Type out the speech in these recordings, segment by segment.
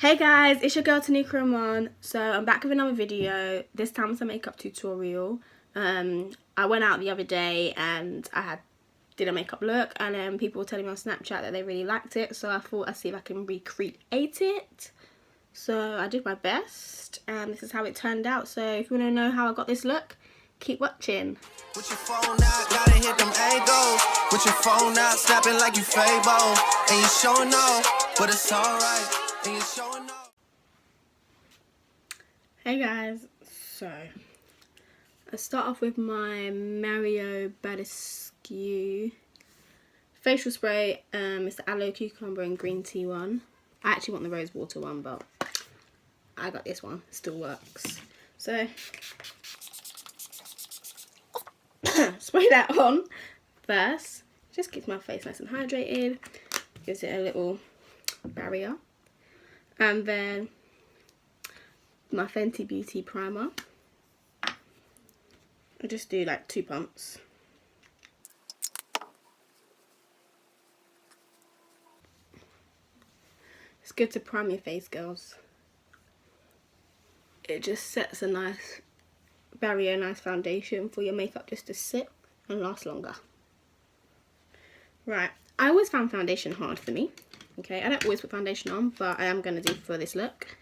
Hey guys, it's your girl Tineké Iman. So I'm back with another video. This time it's a makeup tutorial. I went out the other day and did a makeup look, and then people were telling me on Snapchat that they really liked it, so I thought I'd see if I can recreate it. So I did my best and this is how it turned out. So if you want to know how I got this look, keep watching. With your phone out, gotta hit them angles. With your phone out, snapping like you Fable. And you showing off, but it's alright. And you showing off. Hey guys, so I start off with my Mario Badescu facial spray. It's the aloe cucumber and green tea one. I actually want the rose water one, but I got this one. It still works. So spray that on first. Just keeps my face nice and hydrated. Gives it a little barrier. And then my Fenty Beauty primer. I just do like 2 pumps. It's good to prime your face, girls. It just sets a nice barrier, nice foundation for your makeup just to sit and last longer. Right, I always found foundation hard for me. Okay, I don't always put foundation on, but I am going to do for this look.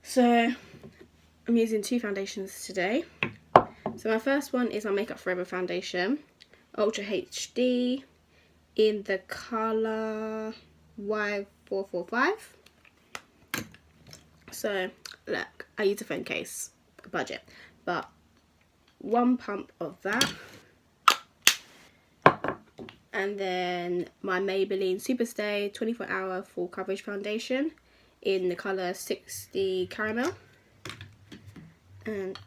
So I'm using 2 foundations today. So my first one is my Makeup Forever foundation, Ultra HD, in the colour Y445. So look, I use a phone case, budget, but 1 pump of that. And then my Maybelline Superstay 24 Hour Full Coverage Foundation in the colour 60 Caramel. And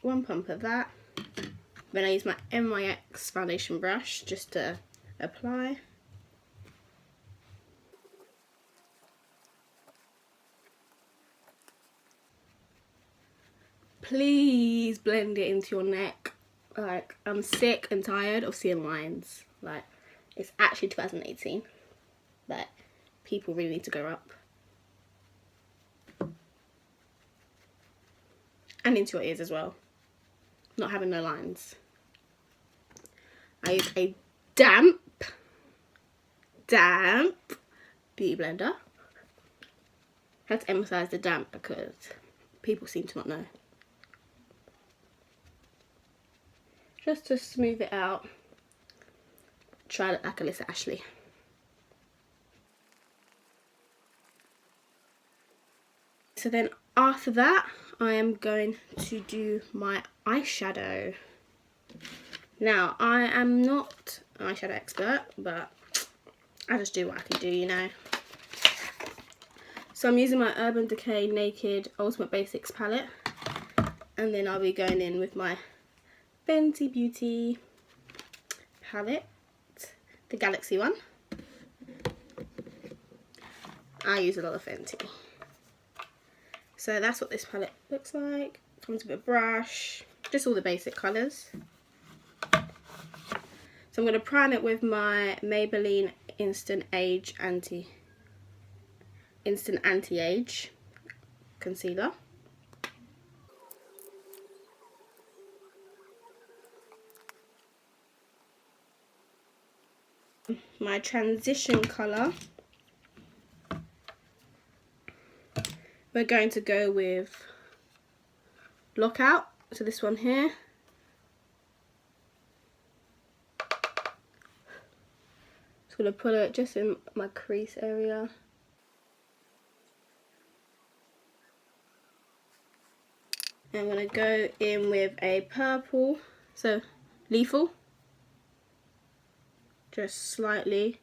1 pump of that. Then I use my NYX foundation brush just to apply. Please blend it into your neck. Like, I'm sick and tired of seeing lines. Like, it's actually 2018, but people really need to grow up. And into your ears as well. Not having no lines. I use a damp beauty blender. I have to emphasize the damp because people seem to not know. Just to smooth it out. Try it like Alyssa Ashley. So then after that, I am going to do my eyeshadow. Now, I am not an eyeshadow expert, but I just do what I can do, you know. So I'm using my Urban Decay Naked Ultimate Basics palette. And then I'll be going in with my Fenty Beauty palette, the Galaxy one. I use a lot of Fenty. So that's what this palette looks like. Comes with a brush, just all the basic colours. So I'm going to prime it with my Maybelline Instant Anti-Age concealer. My transition colour, we're going to go with Lockout, so this one here. Just going to put it just in my crease area. And I'm going to go in with a purple, so Lethal. Just slightly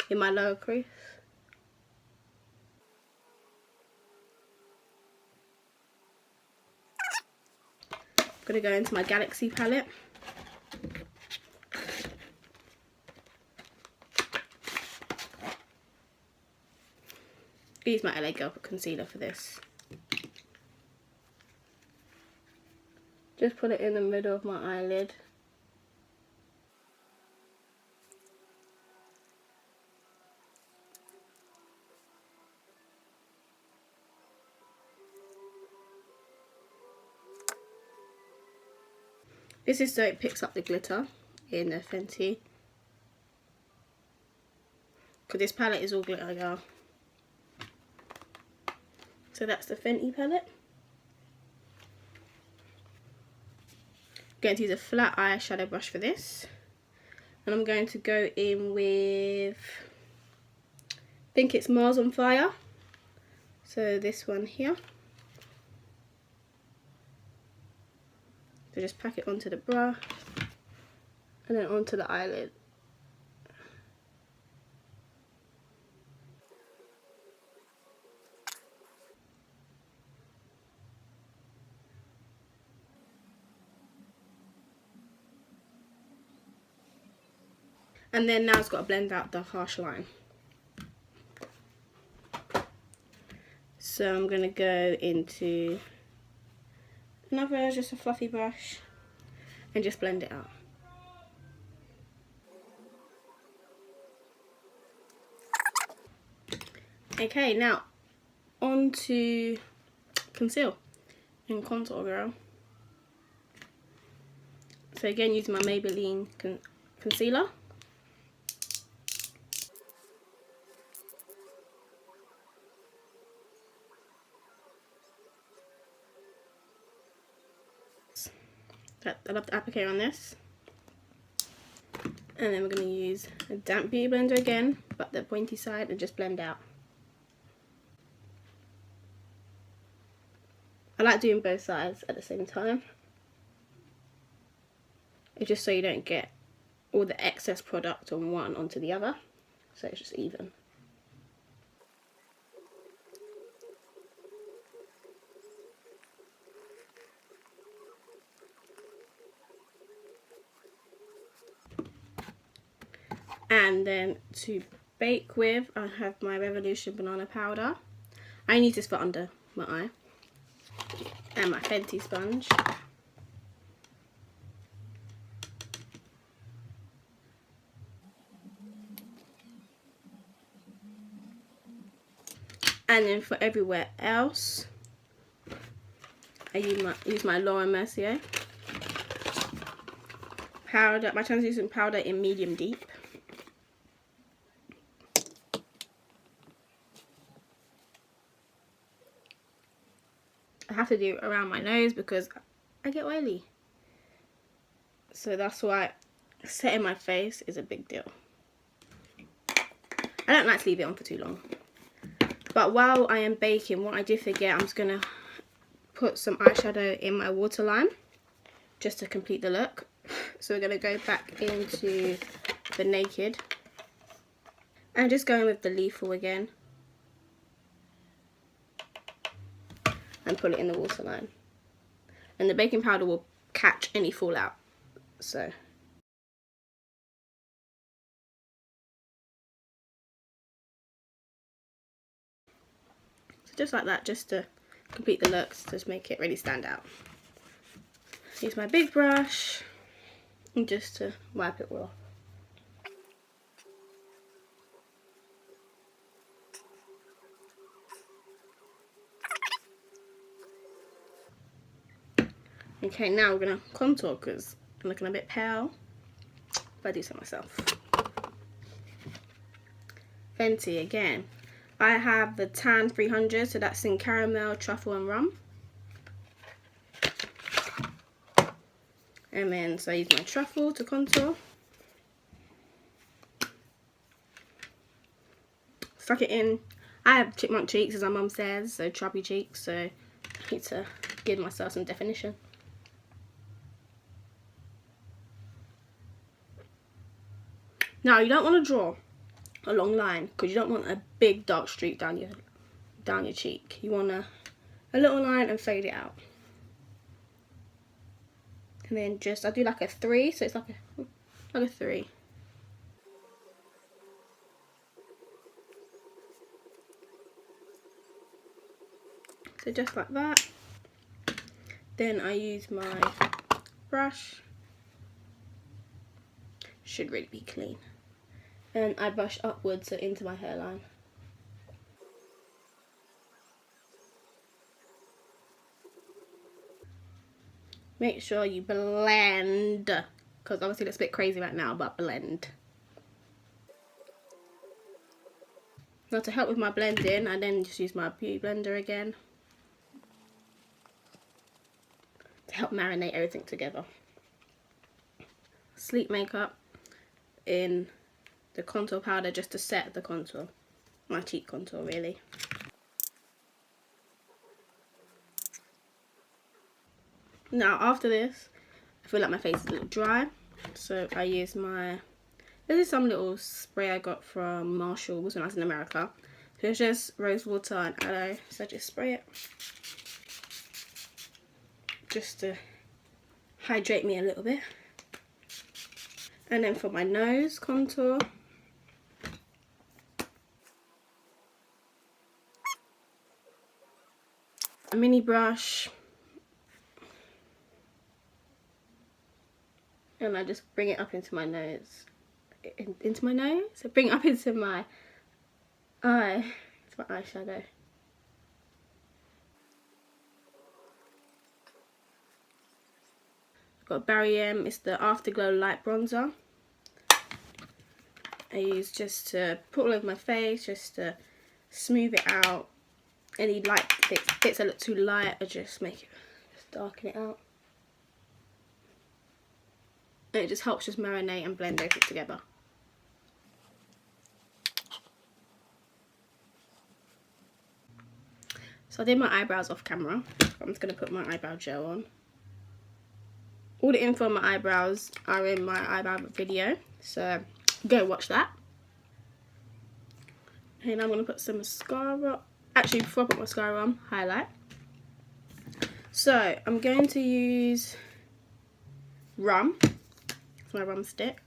in my lower crease. I'm going to go into my Galaxy palette. I use my LA Girl concealer for this. Just put it in the middle of my eyelid. This is so it picks up the glitter in the Fenty. Because this palette is all glitter, y'all. So that's the Fenty palette. I'm going to use a flat eyeshadow brush for this. And I'm going to go in with, I think it's Mars on Fire. So this one here. So just pack it onto the brush and then onto the eyelid. And then now it's got to blend out the harsh line. So I'm going to go into another, just a fluffy brush, and just blend it out. Okay, now on to conceal and contour, girl. So again, using my Maybelline concealer. I love the applicator on this. And then we're going to use a damp beauty blender again, but the pointy side, and just blend out. I like doing both sides at the same time. It's just so you don't get all the excess product on one onto the other. So it's just even. And then to bake with, I have my Revolution banana powder. I need this for under my eye. And my Fenty sponge. And then for everywhere else, I use my Laura Mercier powder. My translucent powder in medium deep. I have to do it around my nose because I get oily. So that's why setting my face is a big deal. I don't like to leave it on for too long. But while I am baking, what I did forget, I'm just going to put some eyeshadow in my waterline just to complete the look. So we're going to go back into the Naked. And just going with the Lethal again. And put it in the waterline. And the baking powder will catch any fallout. So just like that, just to complete the looks, just make it really stand out. Use my big brush and just to wipe it all off. Okay, now we're going to contour because I'm looking a bit pale, but I do so myself. Fenty again. I have the Tan 300, so that's in caramel, truffle and rum. And then, so I use my truffle to contour. Suck it in. I have chipmunk cheeks, as my mum says, so chubby cheeks, so I need to give myself some definition. Now, you don't want to draw a long line because you don't want a big dark streak down your cheek. You want a little line and fade it out. And then just, I do like a 3, so it's like a 3. So just like that. Then I use my brush. Should really be clean. And I brush upwards, so into my hairline. make sure you blend, because obviously it's a bit crazy right now, but blend. Now to help with my blending, I then just use my beauty blender again to help marinate everything together. Sleep makeup in the contour powder just to set the contour, my cheek contour really. Now after this, I feel like my face is a little dry, so I use my, this is some little spray I got from Marshall's when I was in America. So it's just rose water and aloe, so I just spray it just to hydrate me a little bit. And then for my nose contour, a mini brush, and I just bring it up into my nose, so bring it up into my eye, it's my eyeshadow. I've got Barry M, it's the Afterglow Light Bronzer. I use just to put all over my face, just to smooth it out. Any light bits that look too light, I just make it, just darken it out. And it just helps just marinate and blend everything together. So I did my eyebrows off camera. I'm just going to put my eyebrow gel on. All the info on my eyebrows are in my eyebrow video, so go watch that. And I'm going to put some mascara. Actually, before I put mascara on, highlight. So I'm going to use rum. It's my rum stick.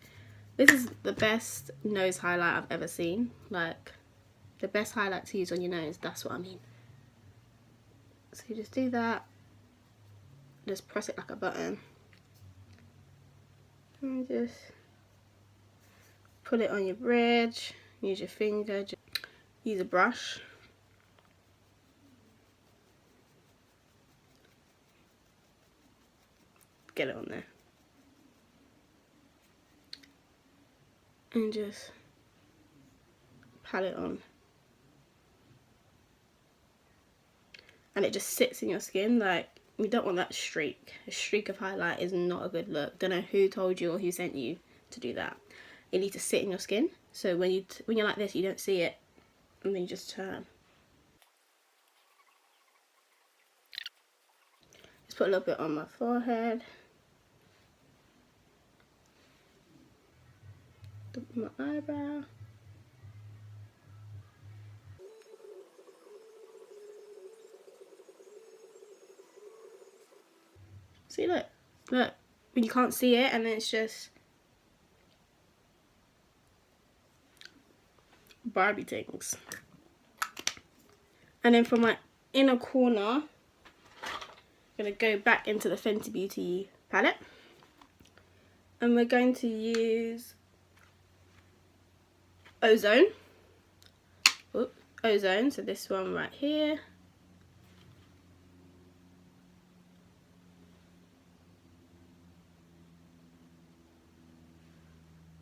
This is the best nose highlight I've ever seen. Like, the best highlight to use on your nose, that's what I mean. So you just do that. Just press it like a button. And just put it on your bridge. Use your finger. Just use a brush. Get it on there. And just pat it on. And it just sits in your skin. Like, you don't want that streak. A streak of highlight is not a good look. Don't know who told you or who sent you to do that. It needs to sit in your skin. So when you're like this, you don't see it. And then you just turn. Just put a little bit on my forehead. My eyebrow. See, look, when you can't see it, and then it's just Barbie things. And then for my inner corner, I'm gonna go back into the Fenty Beauty palette, and we're going to use Ozone. Oops, Ozone. So this one right here.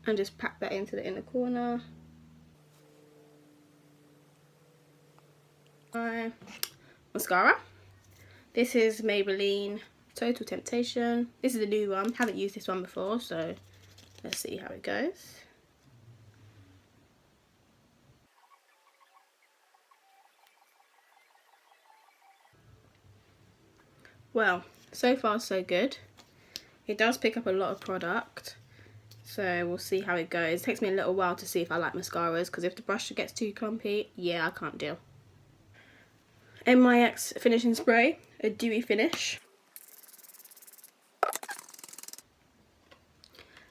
And just pack that into the inner corner. My mascara. This is Maybelline Total Temptation. This is a new one. Haven't used this one before, so let's see how it goes. Well, so far so good. It does pick up a lot of product. So we'll see how it goes. It takes me a little while to see if I like mascaras, because if the brush gets too clumpy, yeah, I can't deal. NYX finishing spray, a dewy finish.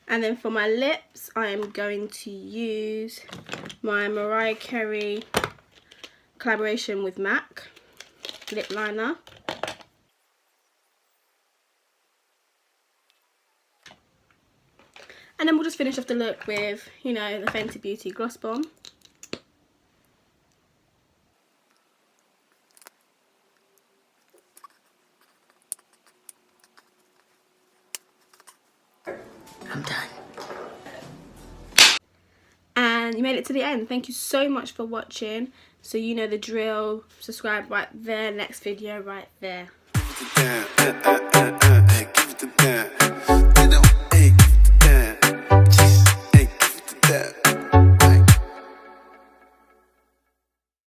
And then for my lips, I am going to use my Mariah Carey collaboration with MAC lip liner. And then we'll just finish off the look with, you know, the Fenty Beauty Gloss Bomb. I'm done. And you made it to the end. Thank you so much for watching. So you know the drill. Subscribe right there. Next video right there.